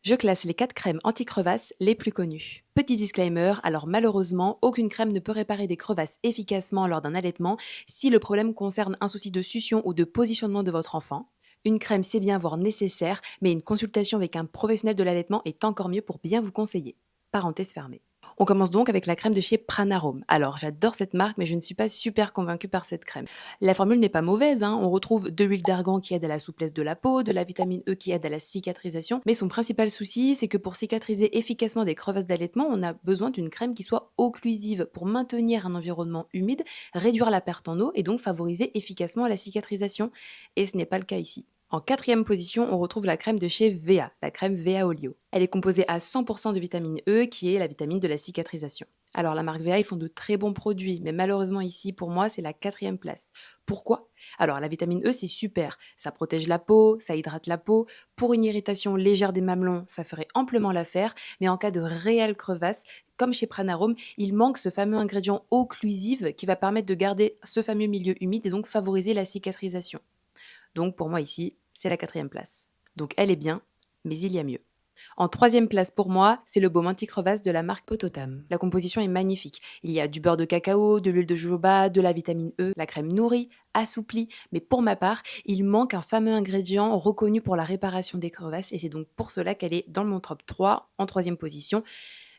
Je classe les 4 crèmes anti-crevasses les plus connues. Petit disclaimer, alors malheureusement, aucune crème ne peut réparer des crevasses efficacement lors d'un allaitement si le problème concerne un souci de succion ou de positionnement de votre enfant. Une crème c'est bien voire nécessaire, mais une consultation avec un professionnel de l'allaitement est encore mieux pour bien vous conseiller. Parenthèse fermée. On commence donc avec la crème de chez Pranarome. Alors j'adore cette marque, mais je ne suis pas super convaincue par cette crème. La formule n'est pas mauvaise, hein. On retrouve de l'huile d'argan qui aide à la souplesse de la peau, de la vitamine E qui aide à la cicatrisation, mais son principal souci, c'est que pour cicatriser efficacement des crevasses d'allaitement, on a besoin d'une crème qui soit occlusive pour maintenir un environnement humide, réduire la perte en eau et donc favoriser efficacement la cicatrisation. Et ce n'est pas le cas ici. En quatrième position, on retrouve la crème de chez Vea, la crème Vea Olio. Elle est composée à 100% de vitamine E, qui est la vitamine de la cicatrisation. Alors la marque Vea, ils font de très bons produits, mais malheureusement ici, pour moi, c'est la quatrième place. Pourquoi? Alors la vitamine E, c'est super. Ça protège la peau, ça hydrate la peau. Pour une irritation légère des mamelons, ça ferait amplement l'affaire, mais en cas de réelle crevasse, comme chez Pranarome, il manque ce fameux ingrédient occlusive qui va permettre de garder ce fameux milieu humide et donc favoriser la cicatrisation. Donc pour moi ici, c'est la quatrième place. Donc elle est bien, mais il y a mieux. En troisième place pour moi, c'est le baume anti-crevasse de la marque Pototam. La composition est magnifique. Il y a du beurre de cacao, de l'huile de jojoba, de la vitamine E, la crème nourrit, assouplie, mais pour ma part, il manque un fameux ingrédient reconnu pour la réparation des crevasses et c'est donc pour cela qu'elle est dans mon top 3 en troisième position,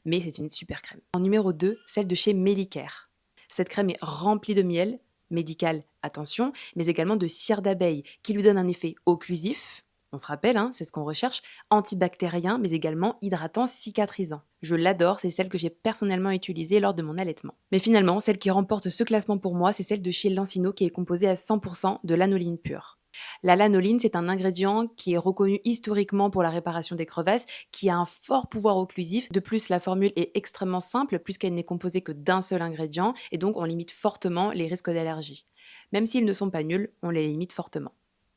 mais c'est une super crème. En numéro 2, celle de chez Melicare. Cette crème est remplie de miel, médical, attention, mais également de cire d'abeille, qui lui donne un effet occlusif, on se rappelle, hein, c'est ce qu'on recherche, antibactérien, mais également hydratant, cicatrisant. Je l'adore, c'est celle que j'ai personnellement utilisée lors de mon allaitement. Mais finalement, celle qui remporte ce classement pour moi, c'est celle de chez Lancino qui est composée à 100% de lanoline pure. La lanoline, c'est un ingrédient qui est reconnu historiquement pour la réparation des crevasses, qui a un fort pouvoir occlusif. De plus, la formule est extrêmement simple puisqu'elle n'est composée que d'un seul ingrédient et donc on limite fortement les risques d'allergie. Même s'ils ne sont pas nuls, on les limite fortement.